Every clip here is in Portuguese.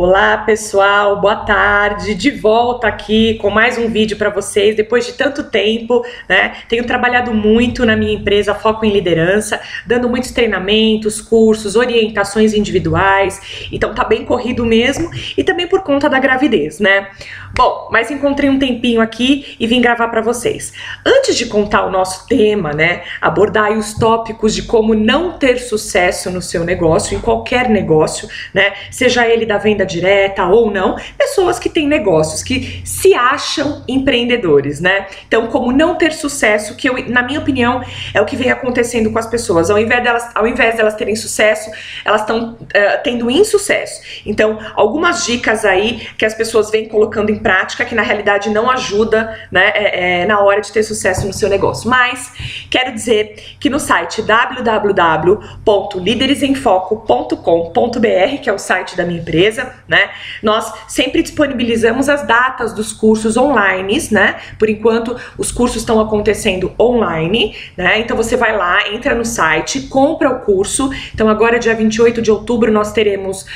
Olá pessoal, boa tarde, de volta aqui com mais um vídeo para vocês depois de tanto tempo, né? Tenho trabalhado muito na minha empresa Foco em Liderança, dando muitos treinamentos, cursos, orientações individuais, então tá bem corrido mesmo e também por conta da gravidez, né? Bom, mas encontrei um tempinho aqui e vim gravar para vocês. Antes de contar o nosso tema, né, abordar aí os tópicos de como não ter sucesso no seu negócio, em qualquer negócio, né, seja ele da venda direta ou não, pessoas que têm negócios, que se acham empreendedores, né? Então, como não ter sucesso, que na minha opinião, é o que vem acontecendo com as pessoas. Ao invés delas terem sucesso, elas estão tendo insucesso. Então, algumas dicas aí que as pessoas vêm colocando em prática, que na realidade não ajuda, né, na hora de ter sucesso no seu negócio. Mas quero dizer que no site www.lideresemfoco.com.br, que é o site da minha empresa, né, nós sempre disponibilizamos as datas dos cursos online, né? Por enquanto os cursos estão acontecendo online, né? Então você vai lá, entra no site, compra o curso. Então agora dia 28 de outubro nós teremos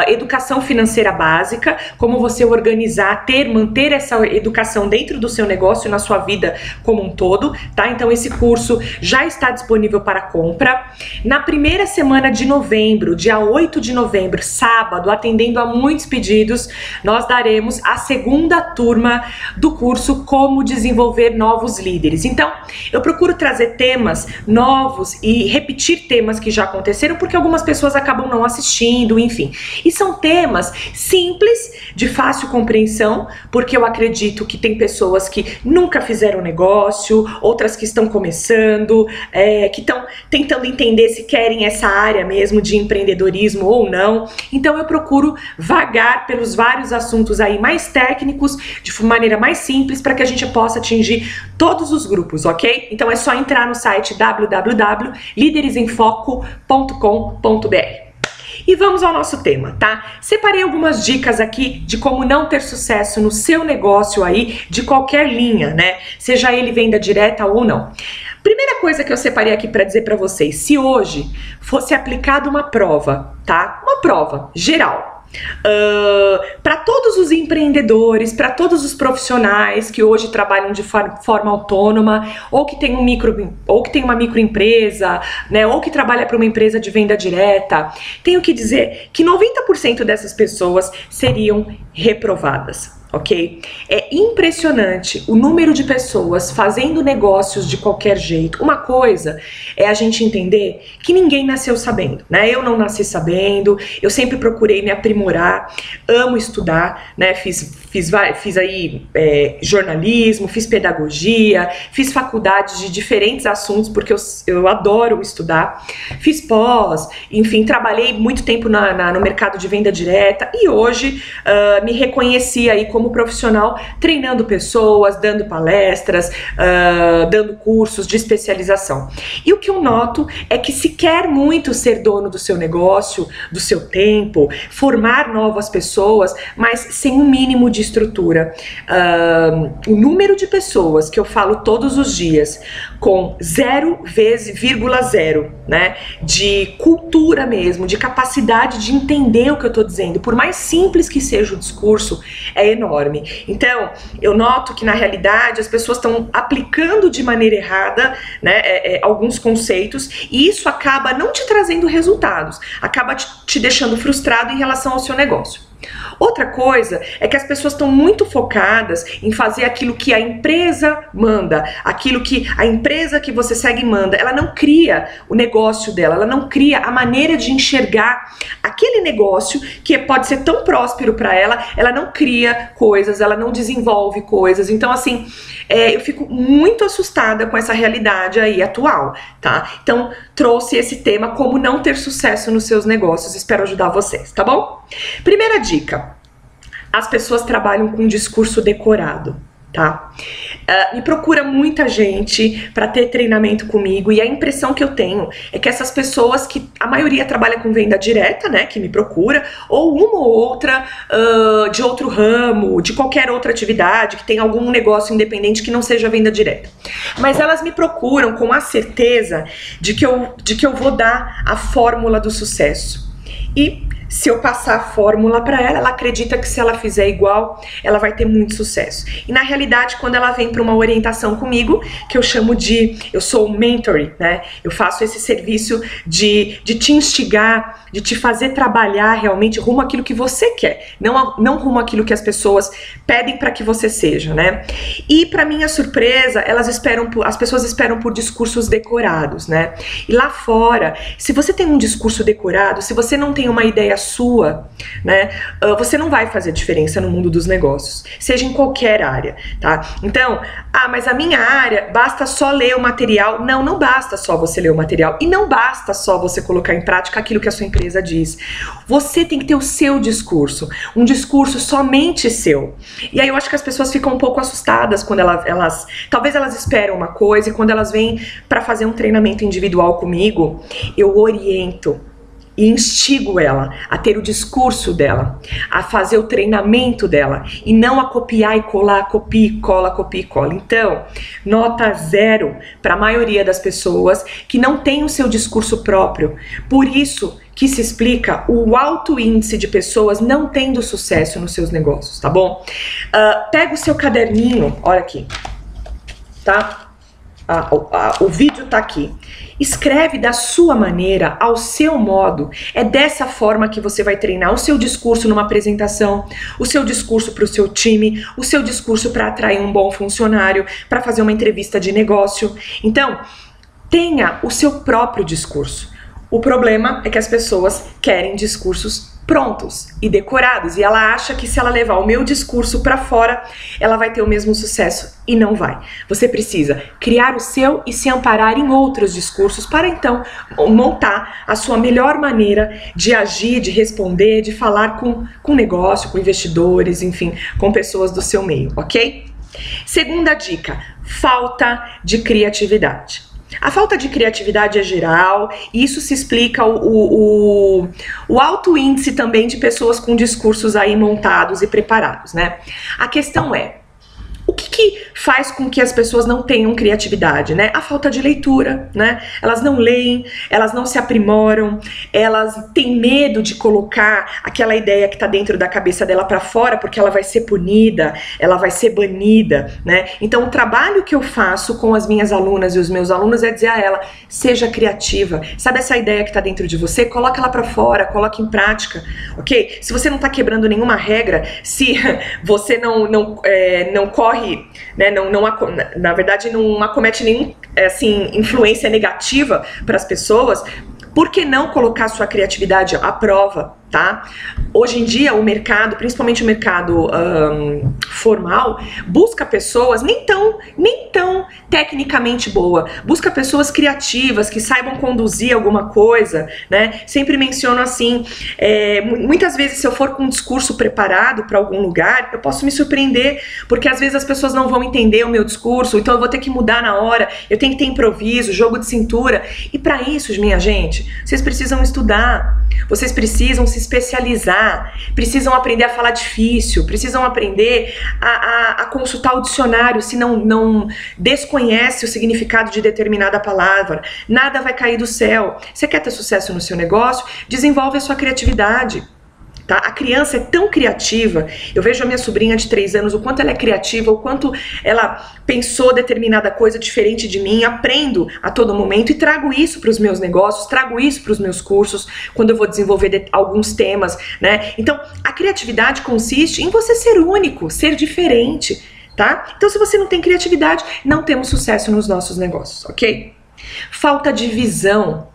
Educação Financeira Básica, como você organizar, manter essa educação dentro do seu negócio e na sua vida como um todo, tá? Então esse curso já está disponível para compra. Na primeira semana de novembro, dia 8 de novembro, sábado, atendendo a muitos pedidos, nós daremos a segunda turma do curso Como Desenvolver Novos Líderes. Então, eu procuro trazer temas novos e repetir temas que já aconteceram, porque algumas pessoas acabam não assistindo, enfim. E são temas simples, de fácil compreensão, porque eu acredito que tem pessoas que nunca fizeram negócio, outras que estão começando, que estão tentando entender se querem essa área mesmo de empreendedorismo ou não. Então eu procuro vagar pelos vários assuntos aí mais técnicos, de maneira mais simples, para que a gente possa atingir todos os grupos, ok? Então é só entrar no site www.lideresemfoco.com.br. E vamos ao nosso tema, tá? Separei algumas dicas aqui de como não ter sucesso no seu negócio aí, de qualquer linha, né? Seja ele venda direta ou não. Primeira coisa que eu separei aqui para dizer para vocês, se hoje fosse aplicada uma prova, tá? Uma prova geral, para todos os empreendedores, para todos os profissionais que hoje trabalham de forma autônoma, ou que tem uma microempresa, né, ou que trabalha para uma empresa de venda direta, tenho que dizer que 90% dessas pessoas seriam reprovadas. Ok? É impressionante o número de pessoas fazendo negócios de qualquer jeito. Uma coisa é a gente entender que ninguém nasceu sabendo, né? Eu não nasci sabendo, eu sempre procurei me aprimorar, amo estudar, né? Fiz aí jornalismo, fiz pedagogia, fiz faculdades de diferentes assuntos, porque eu adoro estudar, fiz pós, enfim, trabalhei muito tempo no mercado de venda direta e hoje me reconheci aí como profissional, treinando pessoas, dando palestras, dando cursos de especialização. E o que eu noto é que se quer muito ser dono do seu negócio, do seu tempo, formar novas pessoas, mas sem um mínimo de estrutura. O número de pessoas que eu falo todos os dias com 0,0, né, de cultura mesmo, de capacidade de entender o que eu tô dizendo, por mais simples que seja o discurso, é enorme. Então, eu noto que na realidade as pessoas estão aplicando de maneira errada, né, alguns conceitos, e isso acaba não te trazendo resultados, acaba te deixando frustrado em relação ao seu negócio. Outra coisa é que as pessoas estão muito focadas em fazer aquilo que a empresa manda, aquilo que a empresa que você segue manda. Ela não cria o negócio dela, ela não cria a maneira de enxergar aquele negócio que pode ser tão próspero para ela, ela não cria coisas, ela não desenvolve coisas. Então, assim, eu fico muito assustada com essa realidade aí atual, tá? Então, trouxe esse tema, como não ter sucesso nos seus negócios. Espero ajudar vocês, tá bom? Primeira dica, as pessoas trabalham com um discurso decorado, tá? Me procura muita gente para ter treinamento comigo e a impressão que eu tenho é que essas pessoas, que a maioria trabalha com venda direta, né, que me procura, ou uma ou outra de outro ramo, de qualquer outra atividade, que tem algum negócio independente que não seja venda direta. Mas elas me procuram com a certeza de que eu vou dar a fórmula do sucesso. E se eu passar a fórmula para ela, ela acredita que se ela fizer igual, ela vai ter muito sucesso. E na realidade, quando ela vem para uma orientação comigo, que eu chamo eu sou o mentor, né? Eu faço esse serviço de te instigar, de te fazer trabalhar realmente rumo àquilo que você quer, não rumo àquilo que as pessoas pedem para que você seja, né? E para minha surpresa, as pessoas esperam por discursos decorados, né? E lá fora, se você tem um discurso decorado, se você não tem uma ideia sua, né, você não vai fazer diferença no mundo dos negócios, seja em qualquer área, tá? Então, mas a minha área, basta só ler o material. Não basta só você ler o material, e não basta só você colocar em prática aquilo que a sua empresa diz. Você tem que ter o seu discurso, um discurso somente seu. E aí eu acho que as pessoas ficam um pouco assustadas quando talvez elas esperam uma coisa, e quando elas vêm para fazer um treinamento individual comigo, eu oriento e instigo ela a ter o discurso dela, a fazer o treinamento dela, e não a copiar e colar, copia e cola, copia e cola. Então, nota 0 para a maioria das pessoas que não tem o seu discurso próprio. Por isso que se explica o alto índice de pessoas não tendo sucesso nos seus negócios, tá bom? Pega o seu caderninho, olha aqui, tá? O vídeo tá aqui. Escreve da sua maneira, ao seu modo. É dessa forma que você vai treinar o seu discurso numa apresentação, o seu discurso para o seu time, o seu discurso para atrair um bom funcionário, para fazer uma entrevista de negócio. Então, tenha o seu próprio discurso. O problema é que as pessoas querem discursos prontos e decorados, e ela acha que se ela levar o meu discurso para fora, ela vai ter o mesmo sucesso, e não vai. Você precisa criar o seu e se amparar em outros discursos para então montar a sua melhor maneira de agir, de responder, de falar com negócio, com investidores, enfim, com pessoas do seu meio, ok? Segunda dica, falta de criatividade. A falta de criatividade é geral, e isso se explica o alto índice também de pessoas com discursos aí montados e preparados, né? A questão é, o que faz com que as pessoas não tenham criatividade, né? A falta de leitura, né? Elas não leem, elas não se aprimoram, elas têm medo de colocar aquela ideia que tá dentro da cabeça dela para fora, porque ela vai ser punida, ela vai ser banida, né? Então o trabalho que eu faço com as minhas alunas e os meus alunos é dizer a ela, seja criativa, sabe essa ideia que tá dentro de você? Coloca ela para fora, coloca em prática, ok? Se você não tá quebrando nenhuma regra, se você não corre, né, na verdade não acomete nenhuma influência negativa para as pessoas, por que não colocar sua criatividade à prova, tá? Hoje em dia o mercado, principalmente o mercado formal, busca pessoas nem tão tecnicamente boa, busca pessoas criativas que saibam conduzir alguma coisa, né? Sempre menciono assim, muitas vezes se eu for com um discurso preparado para algum lugar, eu posso me surpreender, porque às vezes as pessoas não vão entender o meu discurso, então eu vou ter que mudar na hora, eu tenho que ter improviso, jogo de cintura, e para isso, minha gente, vocês precisam estudar, vocês precisam se especializar, precisam aprender a falar difícil, precisam aprender a consultar o dicionário se não desconhece o significado de determinada palavra. Nada vai cair do céu. Você quer ter sucesso no seu negócio? Desenvolve a sua criatividade. Tá? A criança é tão criativa, eu vejo a minha sobrinha de 3 anos, o quanto ela é criativa, o quanto ela pensou determinada coisa diferente de mim, aprendo a todo momento e trago isso para os meus negócios, trago isso para os meus cursos, quando eu vou desenvolver alguns temas, né? Então, a criatividade consiste em você ser único, ser diferente, tá? Então, se você não tem criatividade, não temos sucesso nos nossos negócios, ok? Falta de visão.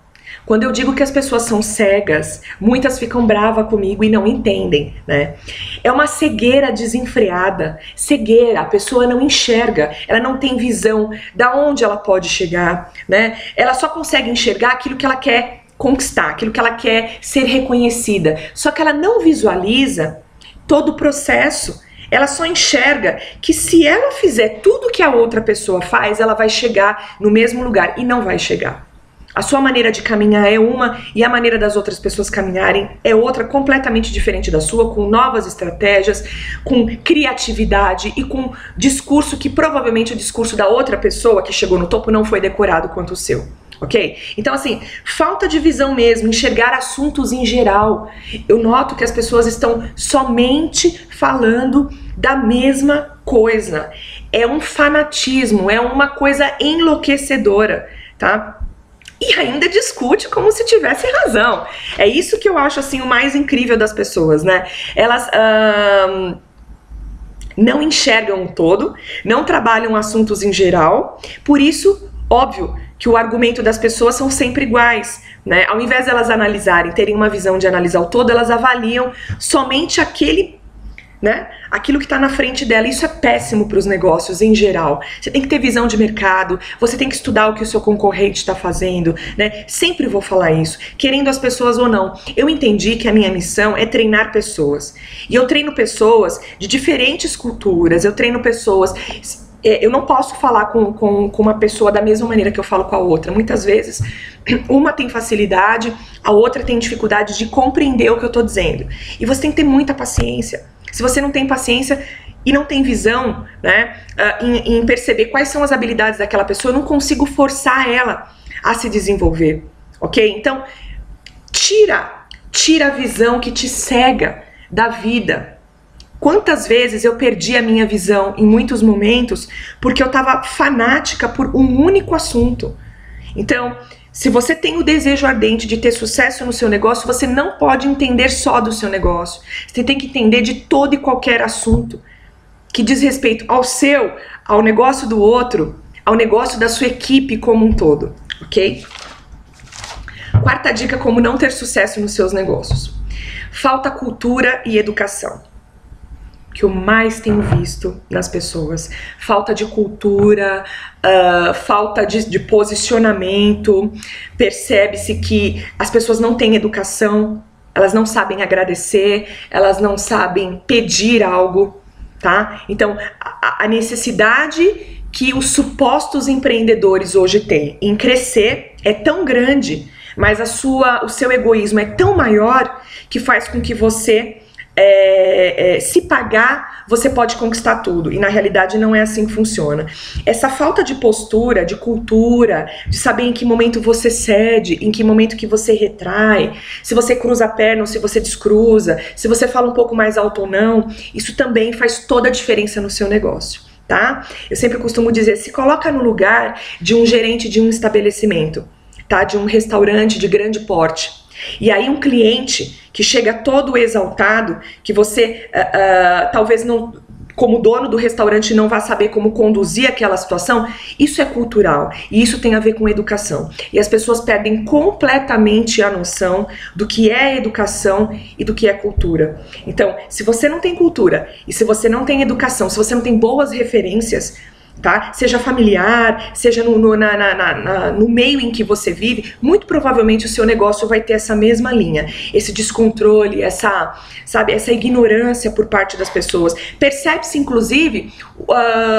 Quando eu digo que as pessoas são cegas, muitas ficam bravas comigo e não entendem, né? É uma cegueira desenfreada. Cegueira, a pessoa não enxerga, ela não tem visão da onde ela pode chegar, né? Ela só consegue enxergar aquilo que ela quer conquistar, aquilo que ela quer ser reconhecida. Só que ela não visualiza todo o processo. Ela só enxerga que se ela fizer tudo que a outra pessoa faz, ela vai chegar no mesmo lugar, e não vai chegar. A sua maneira de caminhar é uma e a maneira das outras pessoas caminharem é outra, completamente diferente da sua, com novas estratégias, com criatividade e com discurso que provavelmente o discurso da outra pessoa que chegou no topo não foi decorado quanto o seu. Ok? Então, assim, falta de visão mesmo, enxergar assuntos em geral. Eu noto que as pessoas estão somente falando da mesma coisa. É um fanatismo, é uma coisa enlouquecedora, tá? E ainda discute como se tivesse razão. É isso que eu acho, assim, o mais incrível das pessoas, né? Elas não enxergam o todo, não trabalham assuntos em geral, por isso, óbvio, que o argumento das pessoas são sempre iguais, né? Ao invés de elas analisarem, terem uma visão de analisar o todo, elas avaliam somente aquilo que está na frente dela. Isso é péssimo para os negócios em geral. Você tem que ter visão de mercado, você tem que estudar o que o seu concorrente está fazendo, né? Sempre vou falar isso, querendo as pessoas ou não. Eu entendi que a minha missão é treinar pessoas. E eu treino pessoas de diferentes culturas, eu treino pessoas... Eu não posso falar com uma pessoa da mesma maneira que eu falo com a outra. Muitas vezes, uma tem facilidade, a outra tem dificuldade de compreender o que eu estou dizendo. E você tem que ter muita paciência. Se você não tem paciência e não tem visão, né, em perceber quais são as habilidades daquela pessoa, eu não consigo forçar ela a se desenvolver, ok? Então, tira a visão que te cega da vida. Quantas vezes eu perdi a minha visão em muitos momentos porque eu estava fanática por um único assunto. Então, se você tem o desejo ardente de ter sucesso no seu negócio, você não pode entender só do seu negócio. Você tem que entender de todo e qualquer assunto que diz respeito ao seu, ao negócio do outro, ao negócio da sua equipe como um todo, ok? Quarta dica, como não ter sucesso nos seus negócios. Falta cultura e educação. Que eu mais tenho visto nas pessoas, falta de cultura, falta de posicionamento, percebe-se que as pessoas não têm educação, elas não sabem agradecer, elas não sabem pedir algo, tá? Então, a necessidade que os supostos empreendedores hoje têm em crescer é tão grande, mas o seu egoísmo é tão maior que faz com que você... se pagar, você pode conquistar tudo. E na realidade não é assim que funciona. Essa falta de postura, de cultura, de saber em que momento você cede, em que momento que você retrai, se você cruza a perna ou se você descruza, se você fala um pouco mais alto ou não, isso também faz toda a diferença no seu negócio, tá? Eu sempre costumo dizer, se coloca no lugar de um gerente de um estabelecimento, tá? De um restaurante de grande porte. E aí um cliente que chega todo exaltado, que você talvez não, como dono do restaurante, não vá saber como conduzir aquela situação, isso é cultural e isso tem a ver com educação. E as pessoas perdem completamente a noção do que é educação e do que é cultura. Então, se você não tem cultura e se você não tem educação, se você não tem boas referências, tá? Seja familiar, seja no meio em que você vive, muito provavelmente o seu negócio vai ter essa mesma linha, esse descontrole, essa ignorância por parte das pessoas. Percebe-se, inclusive,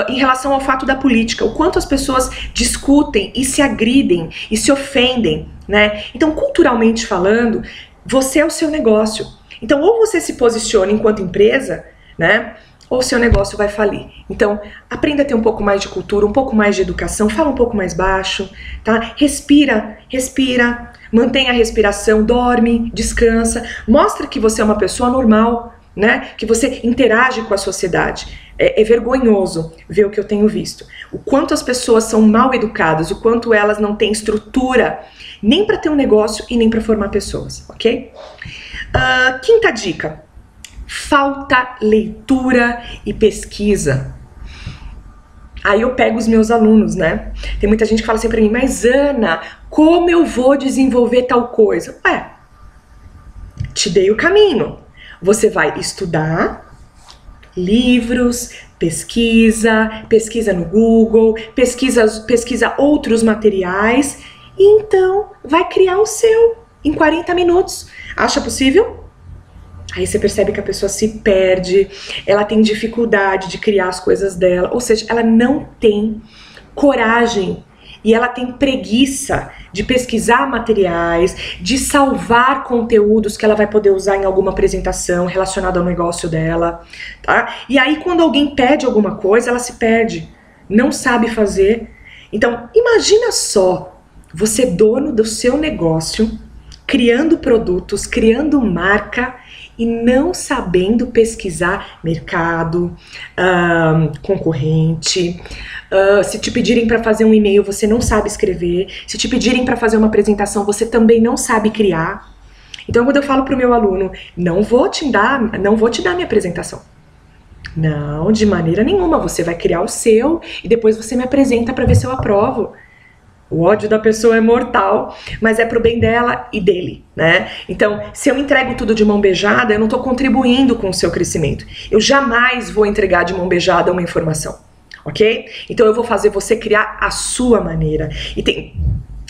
em relação ao fato da política, o quanto as pessoas discutem e se agridem e se ofendem, né? Então, culturalmente falando, você é o seu negócio. Então, ou você se posiciona enquanto empresa, né? Ou seu negócio vai falir. Então, aprenda a ter um pouco mais de cultura, um pouco mais de educação, fala um pouco mais baixo, tá? Respira, mantenha a respiração, dorme, descansa, mostra que você é uma pessoa normal, né? Que você interage com a sociedade. É vergonhoso ver o que eu tenho visto. O quanto as pessoas são mal educadas, o quanto elas não têm estrutura nem para ter um negócio e nem para formar pessoas, ok? Quinta dica. Falta leitura e pesquisa. Aí eu pego os meus alunos, né? Tem muita gente que fala assim pra mim, mas Ana, como eu vou desenvolver tal coisa? Ué, te dei o caminho. Você vai estudar livros, pesquisa no Google, pesquisa outros materiais e então vai criar o seu em 40 minutos. Acha possível? Aí você percebe que a pessoa se perde, ela tem dificuldade de criar as coisas dela, ou seja, ela não tem coragem e ela tem preguiça de pesquisar materiais, de salvar conteúdos que ela vai poder usar em alguma apresentação relacionada ao negócio dela, tá? E aí quando alguém pede alguma coisa, ela se perde, não sabe fazer. Então, imagina só você dono do seu negócio, criando produtos, criando marca e não sabendo pesquisar mercado, concorrente. Se te pedirem para fazer um e-mail, você não sabe escrever. Se te pedirem para fazer uma apresentação, você também não sabe criar. Então, quando eu falo para o meu aluno, não vou te dar minha apresentação. Não, de maneira nenhuma. Você vai criar o seu e depois você me apresenta para ver se eu aprovo. O ódio da pessoa é mortal, mas é pro bem dela e dele, né? Então, se eu entrego tudo de mão beijada, eu não tô contribuindo com o seu crescimento. Eu jamais vou entregar de mão beijada uma informação, ok? Então, eu vou fazer você criar a sua maneira. E tem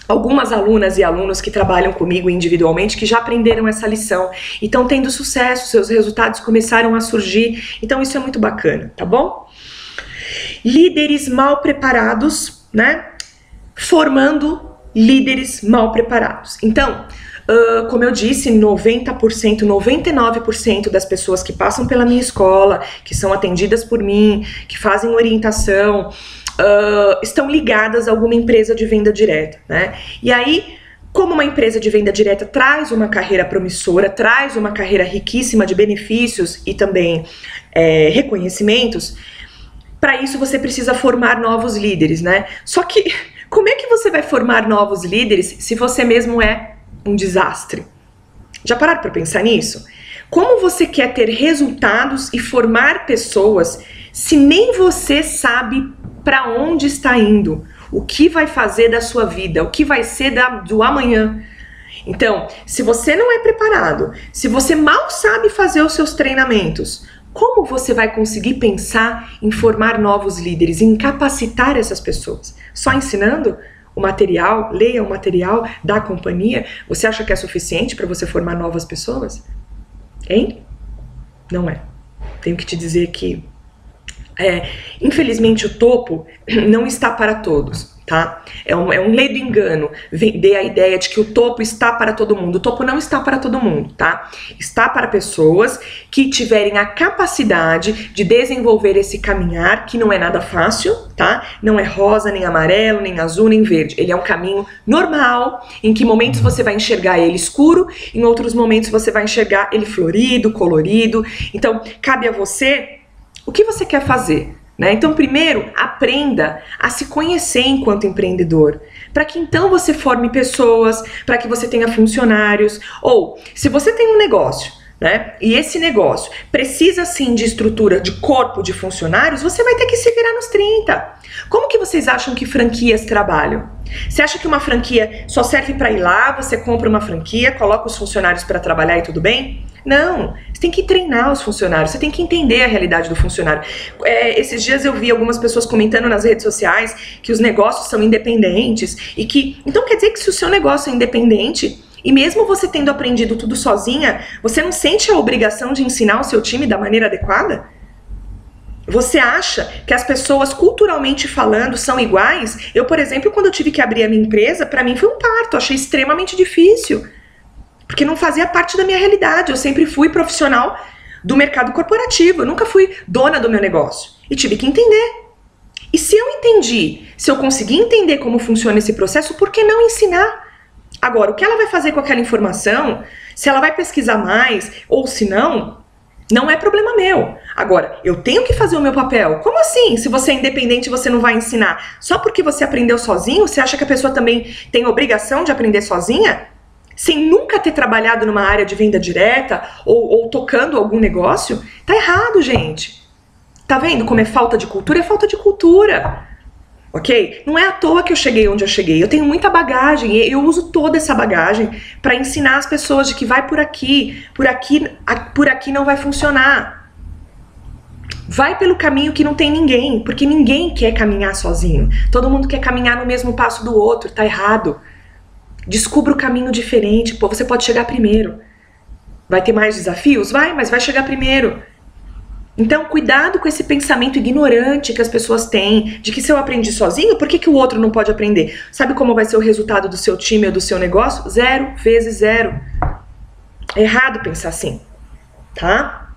algumas alunas e alunos que trabalham comigo individualmente que já aprenderam essa lição e estão tendo sucesso, seus resultados começaram a surgir. Então, isso é muito bacana, tá bom? Líderes mal preparados, né? Formando líderes mal preparados. Então, como eu disse, 90%, 99% das pessoas que passam pela minha escola, que são atendidas por mim, que fazem orientação, estão ligadas a alguma empresa de venda direta, né? E aí, como uma empresa de venda direta traz uma carreira promissora, traz uma carreira riquíssima de benefícios e também reconhecimentos, para isso você precisa formar novos líderes, né? Só que como é que você vai formar novos líderes se você mesmo é um desastre? Já pararam para pensar nisso? Como você quer ter resultados e formar pessoas se nem você sabe para onde está indo? O que vai fazer da sua vida? O que vai ser do amanhã? Então, se você não é preparado, se você mal sabe fazer os seus treinamentos, como você vai conseguir pensar em formar novos líderes, em capacitar essas pessoas? Só ensinando o material, leia o material da companhia, você acha que é suficiente para você formar novas pessoas? Hein? Não é. Tenho que te dizer que, infelizmente, o topo não está para todos. Tá? É um ledo engano vender a ideia de que o topo está para todo mundo. O topo não está para todo mundo, tá? Está para pessoas que tiverem a capacidade de desenvolver esse caminhar, que não é nada fácil, tá? Não é rosa, nem amarelo, nem azul, nem verde. Ele é um caminho normal, em que momentos você vai enxergar ele escuro, em outros momentos você vai enxergar ele florido, colorido. Então, cabe a você o que você quer fazer. Né? Então, primeiro, aprenda a se conhecer enquanto empreendedor, para que então você forme pessoas, para que você tenha funcionários, ou se você tem um negócio, né, e esse negócio precisa sim de estrutura, de corpo de funcionários, você vai ter que se virar nos 30. Como que vocês acham que franquias trabalham? Você acha que uma franquia só serve para ir lá, você compra uma franquia, coloca os funcionários para trabalhar e tudo bem? Não, você tem que treinar os funcionários, você tem que entender a realidade do funcionário. Esses dias eu vi algumas pessoas comentando nas redes sociais que os negócios são independentes e que... Então quer dizer que se o seu negócio é independente e mesmo você tendo aprendido tudo sozinha, você não sente a obrigação de ensinar o seu time da maneira adequada? Você acha que as pessoas, culturalmente falando, são iguais? Eu, por exemplo, quando eu tive que abrir a minha empresa, para mim foi um parto, achei extremamente difícil. Porque não fazia parte da minha realidade. Eu sempre fui profissional do mercado corporativo. Eu nunca fui dona do meu negócio. E tive que entender. E se eu entendi, se eu conseguir entender como funciona esse processo, por que não ensinar? Agora, o que ela vai fazer com aquela informação, se ela vai pesquisar mais ou se não, não é problema meu. Agora, eu tenho que fazer o meu papel. Como assim? Se você é independente, você não vai ensinar? Só porque você aprendeu sozinho, você acha que a pessoa também tem obrigação de aprender sozinha? Sem nunca ter trabalhado numa área de venda direta ou tocando algum negócio? Tá errado, gente. Tá vendo como é falta de cultura? É falta de cultura. Ok? Não é à toa que eu cheguei onde eu cheguei. Eu tenho muita bagagem e eu uso toda essa bagagem para ensinar as pessoas de que vai por aqui não vai funcionar. Vai pelo caminho que não tem ninguém, porque ninguém quer caminhar sozinho. Todo mundo quer caminhar no mesmo passo do outro, tá errado. Descubra o caminho diferente, pô, você pode chegar primeiro. Vai ter mais desafios? Vai, mas vai chegar primeiro. Então, cuidado com esse pensamento ignorante que as pessoas têm, de que se eu aprendi sozinho, por que o outro não pode aprender? Sabe como vai ser o resultado do seu time ou do seu negócio? 0 vezes 0. É errado pensar assim, tá?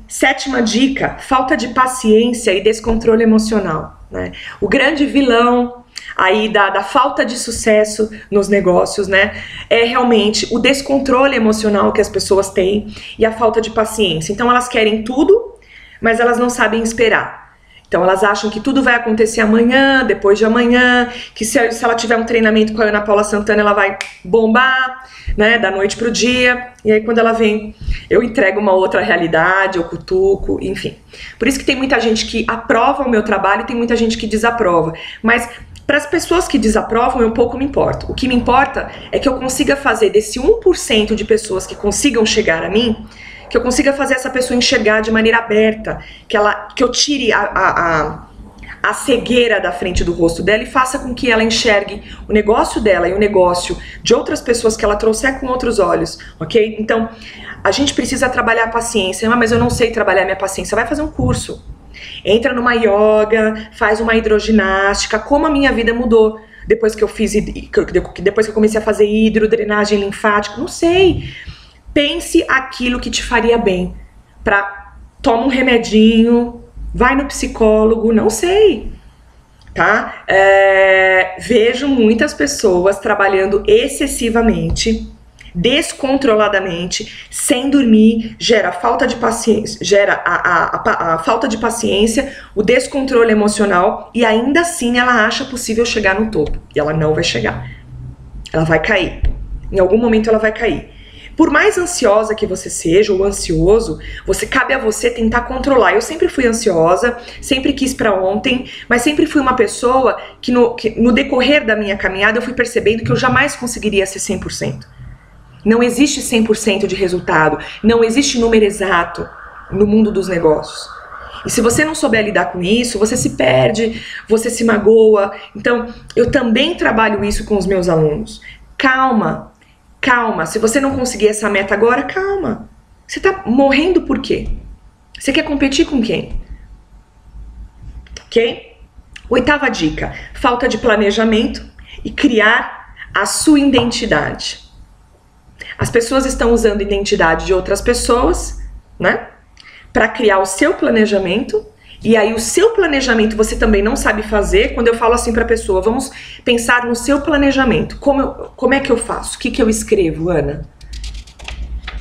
7ª dica, falta de paciência e descontrole emocional, né? O grande vilão aí da falta de sucesso nos negócios, né? É realmente o descontrole emocional que as pessoas têm e a falta de paciência. Então elas querem tudo, mas elas não sabem esperar. Então elas acham que tudo vai acontecer amanhã, depois de amanhã, que se ela tiver um treinamento com a Ana Paula Santana, ela vai bombar, né, da noite pro dia. E aí quando ela vem, eu entrego uma outra realidade, eu cutuco, enfim. Por isso que tem muita gente que aprova o meu trabalho e tem muita gente que desaprova. Mas para as pessoas que desaprovam, eu pouco me importo. O que me importa é que eu consiga fazer desse 1% de pessoas que consigam chegar a mim, que eu consiga fazer essa pessoa enxergar de maneira aberta, que eu tire a cegueira da frente do rosto dela e faça com que ela enxergue o negócio dela e o negócio de outras pessoas que ela trouxer com outros olhos, ok? Então, a gente precisa trabalhar a paciência. Mas eu não sei trabalhar minha paciência. Vai fazer um curso. Entra numa yoga, faz uma hidroginástica. Como a minha vida mudou depois que eu fiz, depois que eu comecei a fazer hidrodrenagem linfática. Não sei. Pense aquilo que te faria bem. Toma um remedinho, vai no psicólogo, não sei, tá? Vejo muitas pessoas trabalhando excessivamente, descontroladamente, sem dormir, gera falta de paciência, gera a falta de paciência, o descontrole emocional, e ainda assim ela acha possível chegar no topo. E ela não vai chegar. Ela vai cair. Em algum momento ela vai cair. Por mais ansiosa que você seja, ou ansioso, cabe a você tentar controlar. Eu sempre fui ansiosa, sempre quis pra ontem, mas sempre fui uma pessoa que no decorrer da minha caminhada eu fui percebendo que eu jamais conseguiria ser 100%. Não existe 100% de resultado, não existe número exato no mundo dos negócios. E se você não souber lidar com isso, você se perde, você se magoa. Então, eu também trabalho isso com os meus alunos. Calma. Calma, se você não conseguir essa meta agora, calma. Você tá morrendo por quê? Você quer competir com quem? Ok? 8ª dica, falta de planejamento e criar a sua identidade. As pessoas estão usando a identidade de outras pessoas, né? Para criar o seu planejamento. E aí o seu planejamento você também não sabe fazer. Quando eu falo assim para a pessoa, vamos pensar no seu planejamento. Como é que eu faço? O que eu escrevo, Ana?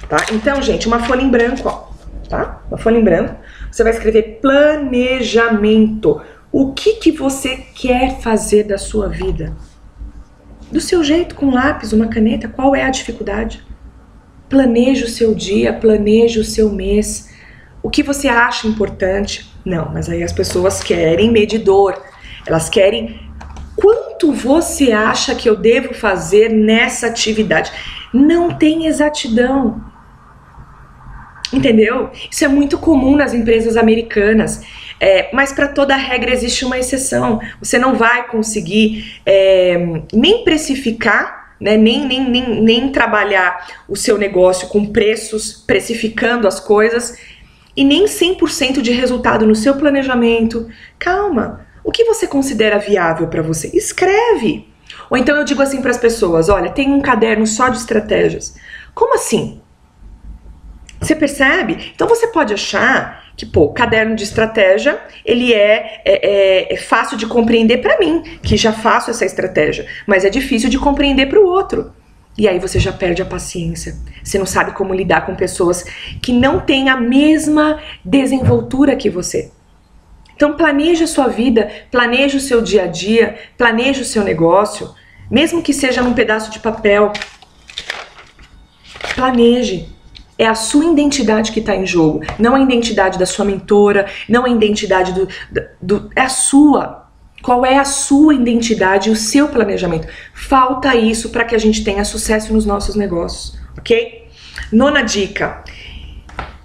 Tá? Então, gente, uma folha em branco, ó. Tá? Uma folha em branco. Você vai escrever planejamento. O que você quer fazer da sua vida? Do seu jeito, com um lápis, uma caneta, qual é a dificuldade? Planeje o seu dia, planeje o seu mês. O que você acha importante? Não, mas aí as pessoas querem medidor. Elas querem quanto você acha que eu devo fazer nessa atividade. Não tem exatidão. Entendeu? Isso é muito comum nas empresas americanas. Mas para toda regra existe uma exceção. Você não vai conseguir nem precificar, né, nem trabalhar o seu negócio com preços, precificando as coisas, e nem 100% de resultado no seu planejamento. Calma, o que você considera viável para você? Escreve. Ou então eu digo assim para as pessoas, olha, tem um caderno só de estratégias. Como assim? Você percebe? Então você pode achar que, o caderno de estratégia, ele é fácil de compreender para mim, que já faço essa estratégia, mas é difícil de compreender para o outro. E aí você já perde a paciência. Você não sabe como lidar com pessoas que não têm a mesma desenvoltura que você. Então planeje a sua vida, planeje o seu dia a dia, planeje o seu negócio, mesmo que seja num pedaço de papel. Planeje. É a sua identidade que está em jogo, não a identidade da sua mentora, não a identidade é a sua. Qual é a sua identidade e o seu planejamento? Falta isso para que a gente tenha sucesso nos nossos negócios, ok? 9ª dica,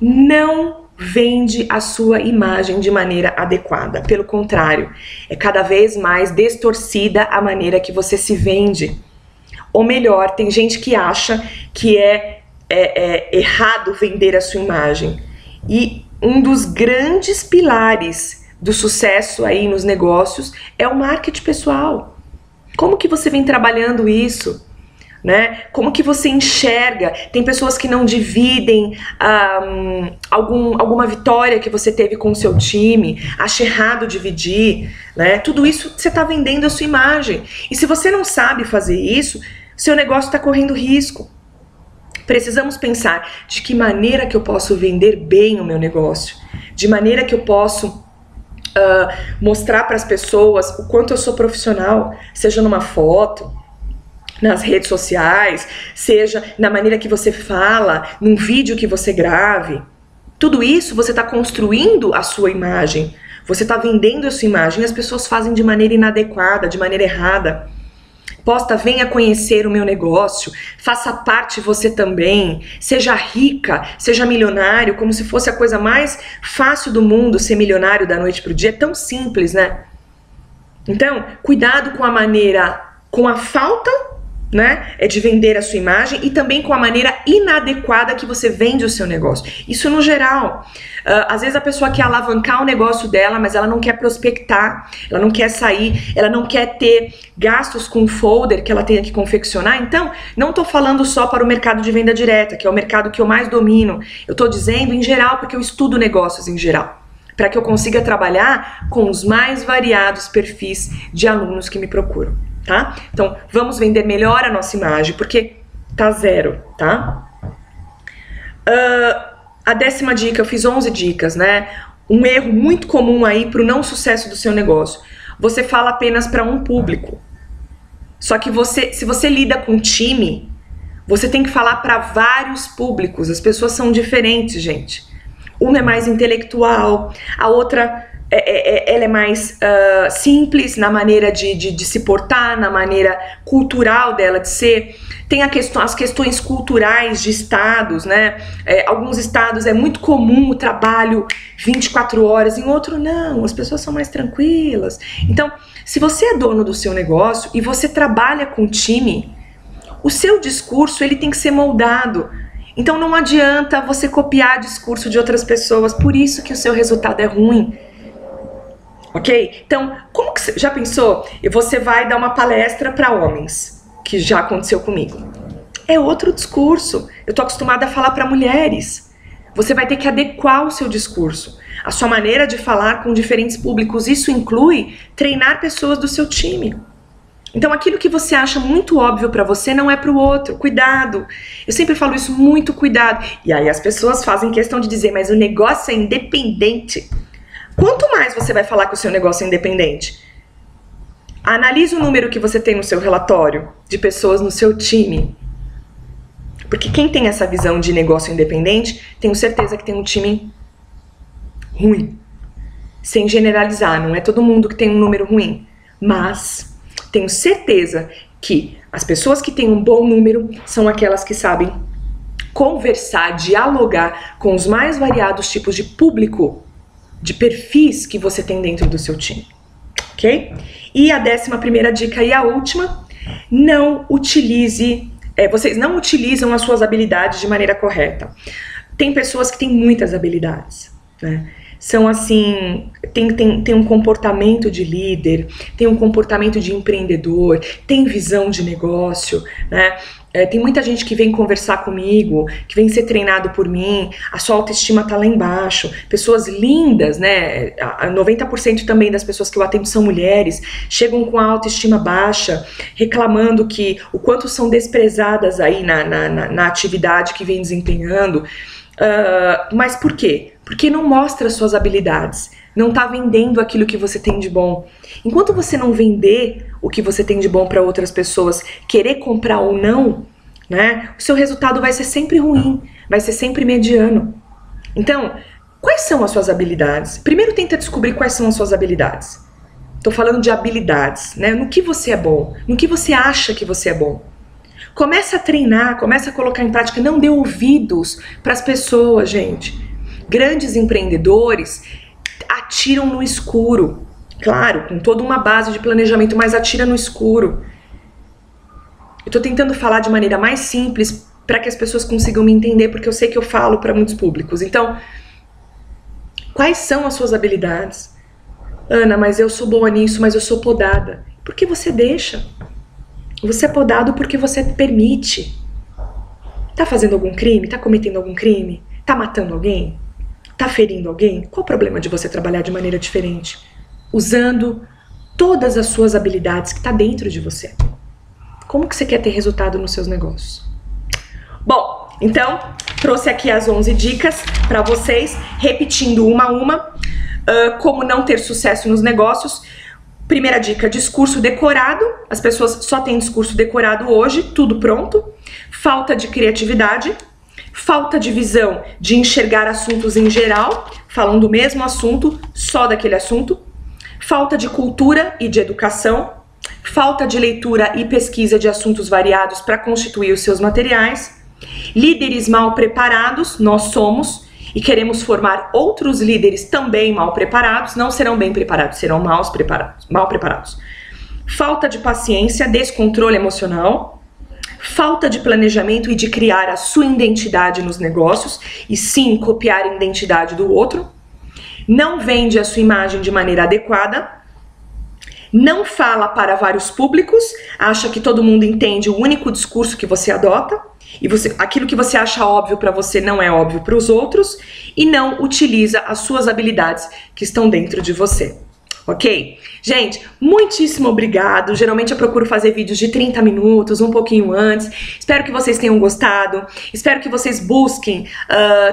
não vende a sua imagem de maneira adequada. Pelo contrário, é cada vez mais distorcida a maneira que você se vende. Ou melhor, tem gente que acha que é errado vender a sua imagem. E um dos grandes pilares do sucesso aí nos negócios é o marketing pessoal. Como que você vem trabalhando isso? né? Como que você enxerga? Tem pessoas que não dividem alguma vitória que você teve com o seu time, acha errado dividir, né? Tudo isso você está vendendo a sua imagem. E se você não sabe fazer isso, seu negócio está correndo risco. Precisamos pensar de que maneira que eu posso vender bem o meu negócio, de maneira que eu posso mostrar para as pessoas o quanto eu sou profissional, seja numa foto, nas redes sociais, seja na maneira que você fala, num vídeo que você grave. Tudo isso você está construindo a sua imagem, você está vendendo a sua imagem e as pessoas fazem de maneira inadequada, de maneira errada. Posta, venha conhecer o meu negócio, faça parte você também, seja rica, seja milionário, como se fosse a coisa mais fácil do mundo ser milionário da noite pro dia, é tão simples, né? Então, cuidado com a maneira, com a falta, né, de vender a sua imagem e também com a maneira inadequada que você vende o seu negócio. Isso no geral. Às vezes a pessoa quer alavancar o negócio dela, mas ela não quer prospectar, ela não quer sair, ela não quer ter gastos com folder que ela tenha que confeccionar. Então, não estou falando só para o mercado de venda direta, que é o mercado que eu mais domino. Eu estou dizendo em geral porque eu estudo negócios em geral, para que eu consiga trabalhar com os mais variados perfis de alunos que me procuram. Tá? Então, vamos vender melhor a nossa imagem, porque tá zero, tá? A 10ª dica, eu fiz 11 dicas, né? Um erro muito comum aí pro não sucesso do seu negócio. Você fala apenas para um público. Só que se você lida com time, você tem que falar para vários públicos. As pessoas são diferentes, gente. Uma é mais intelectual, a outra ela é mais simples na maneira de se portar, na maneira cultural dela de ser. Tem as questões culturais de estados, né? Alguns estados é muito comum o trabalho 24 horas, em outro não, as pessoas são mais tranquilas. Então, se você é dono do seu negócio e você trabalha com time, o seu discurso ele tem que ser moldado. Então não adianta você copiar o discurso de outras pessoas, por isso que o seu resultado é ruim. Ok? Então, como que você já pensou? E você vai dar uma palestra para homens, que já aconteceu comigo. É outro discurso. Eu tô acostumada a falar para mulheres. Você vai ter que adequar o seu discurso, a sua maneira de falar com diferentes públicos. Isso inclui treinar pessoas do seu time. Então, aquilo que você acha muito óbvio para você não é para o outro. Cuidado. Eu sempre falo isso, muito cuidado. E aí as pessoas fazem questão de dizer, mas o negócio é independente. Quanto mais você vai falar que o seu negócio é independente, analise o número que você tem no seu relatório de pessoas no seu time. Porque quem tem essa visão de negócio independente, tenho certeza que tem um time ruim. Sem generalizar, não é todo mundo que tem um número ruim. Mas tenho certeza que as pessoas que têm um bom número são aquelas que sabem conversar, dialogar com os mais variados tipos de público, de perfis que você tem dentro do seu time, ok? E a 11ª dica e a última, vocês não utilizam as suas habilidades de maneira correta. Tem pessoas que têm muitas habilidades, né? São assim, tem um comportamento de líder, tem um comportamento de empreendedor, tem visão de negócio, né? Tem muita gente que vem conversar comigo, que vem ser treinado por mim, a sua autoestima tá lá embaixo, pessoas lindas, né? 90% também das pessoas que eu atendo são mulheres, chegam com a autoestima baixa, reclamando que o quanto são desprezadas aí na atividade que vem desempenhando. Mas por quê? Porque não mostra suas habilidades, não tá vendendo aquilo que você tem de bom. Enquanto você não vender o que você tem de bom para outras pessoas, querer comprar ou não, né, o seu resultado vai ser sempre ruim, vai ser sempre mediano. Então, quais são as suas habilidades? Primeiro tenta descobrir quais são as suas habilidades. Tô falando de habilidades, né? No que você é bom, no que você acha que você é bom. Começa a treinar, começa a colocar em prática, não dê ouvidos para as pessoas, gente. Grandes empreendedores atiram no escuro, claro, com toda uma base de planejamento, mas atira no escuro. Eu tô tentando falar de maneira mais simples para que as pessoas consigam me entender, porque eu sei que eu falo para muitos públicos. Então, quais são as suas habilidades? Ana, mas eu sou boa nisso, mas eu sou podada. Por que você deixa? Você é podado porque você permite. Tá fazendo algum crime? Tá cometendo algum crime? Tá matando alguém? Tá ferindo alguém? Qual o problema de você trabalhar de maneira diferente? Usando todas as suas habilidades que tá dentro de você. Como que você quer ter resultado nos seus negócios? Bom, então, trouxe aqui as 11 dicas para vocês, repetindo uma a uma, como não ter sucesso nos negócios. Primeira dica, discurso decorado. As pessoas só têm discurso decorado hoje, tudo pronto. Falta de criatividade, falta de visão de enxergar assuntos em geral, falam do mesmo assunto, só daquele assunto. Falta de cultura e de educação, falta de leitura e pesquisa de assuntos variados para constituir os seus materiais. Líderes mal preparados, nós somos, e queremos formar outros líderes também mal preparados, não serão bem preparados, serão mal preparados. Falta de paciência, descontrole emocional, falta de planejamento e de criar a sua identidade nos negócios, e sim copiar a identidade do outro. Não vende a sua imagem de maneira adequada, não fala para vários públicos, acha que todo mundo entende o único discurso que você adota, e aquilo que você acha óbvio para você não é óbvio para os outros, e não utiliza as suas habilidades que estão dentro de você. Ok? Gente, muitíssimo obrigado. Geralmente eu procuro fazer vídeos de 30 minutos, um pouquinho antes. Espero que vocês tenham gostado. Espero que vocês busquem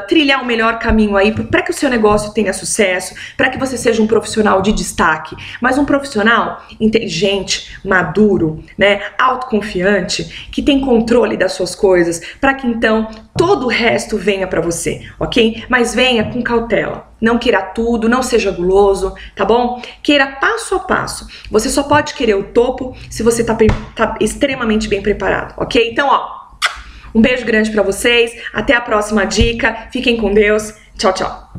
trilhar o melhor caminho aí para que o seu negócio tenha sucesso, para que você seja um profissional de destaque, mas um profissional inteligente, maduro, né, autoconfiante, que tem controle das suas coisas, para que então todo o resto venha para você, ok? Mas venha com cautela. Não queira tudo, não seja guloso, tá bom? Queira passo a passo. Você só pode querer o topo se você tá extremamente bem preparado, ok? Então, ó, um beijo grande pra vocês, até a próxima dica, fiquem com Deus, tchau, tchau.